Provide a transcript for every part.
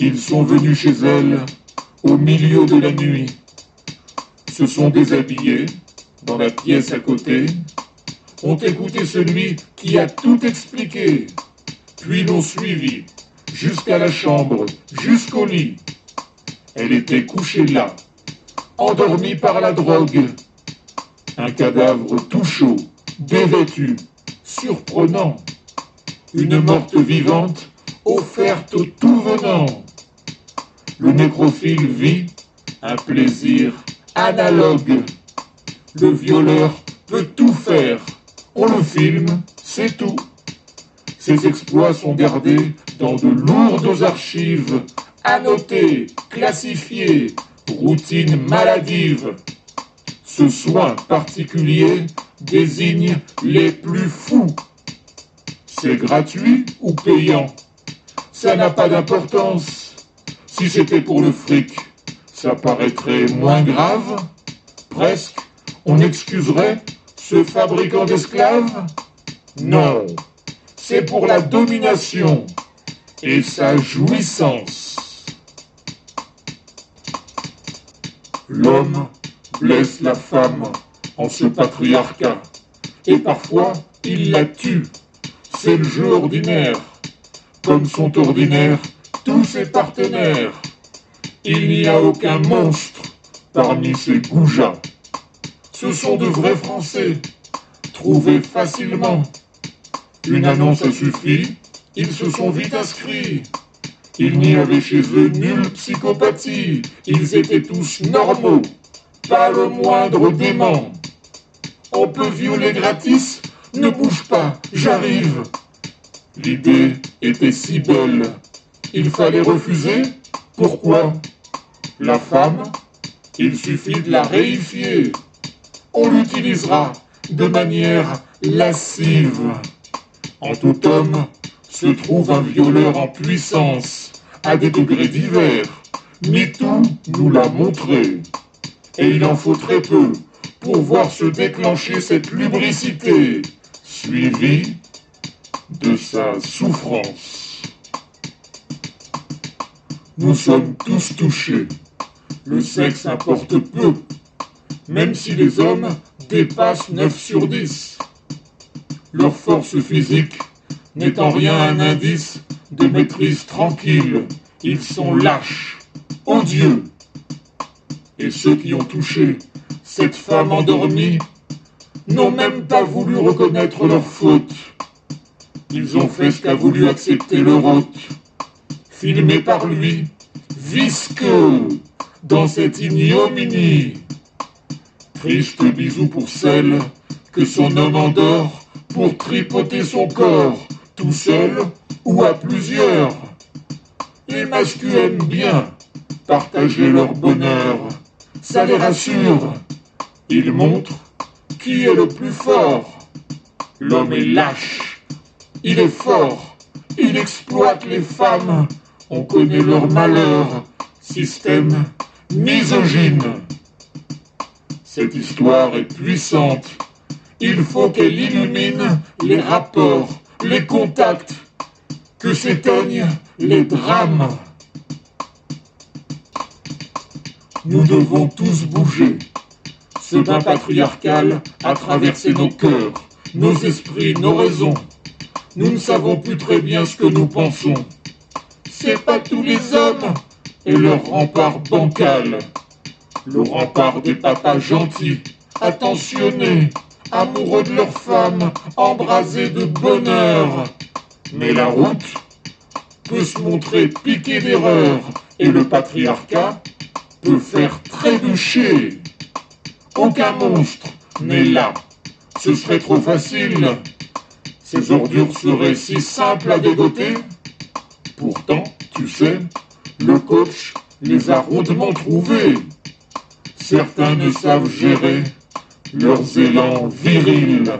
Ils sont venus chez elle au milieu de la nuit, se sont déshabillés dans la pièce à côté, ont écouté celui qui a tout expliqué, puis l'ont suivi jusqu'à la chambre, jusqu'au lit. Elle était couchée là, endormie par la drogue. Un cadavre tout chaud, dévêtu, surprenant. Une morte vivante offerte au tout venant. Le nécrophile vit un plaisir analogue. Le violeur peut tout faire. On le filme, c'est tout. Ses exploits sont gardés dans de lourdes archives, annotées, classifiées, routine maladive. Ce soin particulier désigne les plus fous. C'est gratuit ou payant? Ça n'a pas d'importance. Si c'était pour le fric, ça paraîtrait moins grave. Presque, on excuserait ce fabricant d'esclaves? Non, c'est pour la domination et sa jouissance. L'homme blesse la femme en ce patriarcat, et parfois il la tue. C'est le jeu ordinaire, comme sont ordinaires tous ses partenaires. Il n'y a aucun monstre parmi ces goujats. Ce sont de vrais Français, trouvés facilement. Une annonce a suffi, ils se sont vite inscrits. Il n'y avait chez eux nulle psychopathie, ils étaient tous normaux, pas le moindre dément. On peut violer gratis? Ne bouge pas, j'arrive. L'idée était si belle, il fallait refuser? Pourquoi? La femme, il suffit de la réifier. On l'utilisera de manière lascive. En tout homme se trouve un violeur en puissance, à des degrés divers. MeToo nous l'a montré. Et il en faut très peu pour voir se déclencher cette lubricité, suivie de sa souffrance. Nous sommes tous touchés. Le sexe importe peu, même si les hommes dépassent 9 sur 10. Leur force physique n'est en rien un indice de maîtrise tranquille. Ils sont lâches, odieux. Et ceux qui ont touché cette femme endormie n'ont même pas voulu reconnaître leur faute. Ils ont fait ce qu'a voulu accepter leur hôte, filmé par lui, visqueux, dans cette ignominie. Triste bisou pour celle que son homme endort pour tripoter son corps, tout seul ou à plusieurs. Les masculins aiment bien partager leur bonheur, ça les rassure. Ils montrent qui est le plus fort. L'homme est lâche, il est fort, il exploite les femmes, on connaît leur malheur, système misogyne. Cette histoire est puissante, il faut qu'elle illumine les rapports, les contacts, que s'éteignent les drames. Nous devons tous bouger. Ce bain patriarcal a traversé nos cœurs, nos esprits, nos raisons. Nous ne savons plus très bien ce que nous pensons. C'est pas tous les hommes et leur rempart bancal. Le rempart des papas gentils, attentionnés, amoureux de leurs femmes, embrasés de bonheur. Mais la route peut se montrer piquée d'erreurs et le patriarcat peut faire trébucher. Aucun monstre n'est là, ce serait trop facile. Ces ordures seraient si simples à dégoter. Pourtant, tu sais, le coach les a rondement trouvés. Certains ne savent gérer leurs élans virils.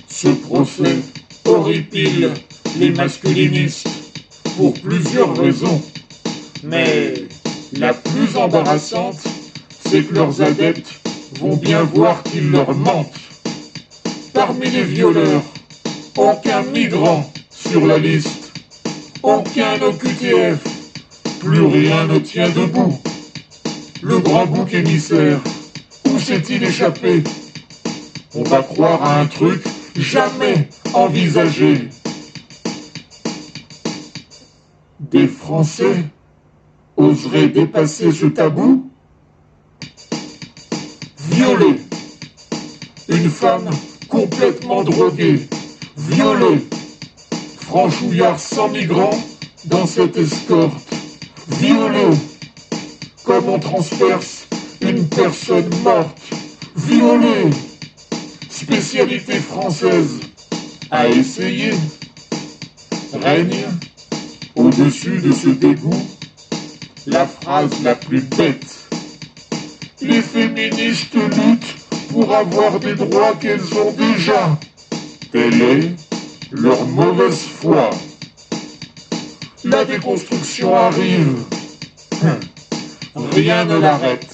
Ce procès horripile les masculinistes pour plusieurs raisons. Mais la plus embarrassante, c'est que leurs adeptes vont bien voir qu'ils leur mentent. Parmi les violeurs, aucun migrant sur la liste. aucun OQTF, plus rien ne tient debout. Le grand bouc émissaire, où s'est-il échappé? On va croire à un truc jamais envisagé. Des Français oseraient dépasser ce tabou? Violer une femme complètement droguée, violer franchouillard sans migrants dans cette escorte, violer comme on transperce une personne morte, violer, spécialité française à essayer, règne au-dessus de ce dégoût la phrase la plus bête. Les féministes luttent pour avoir des droits qu'elles ont déjà. Telle est leur mauvaise foi. La déconstruction arrive. Rien ne l'arrête.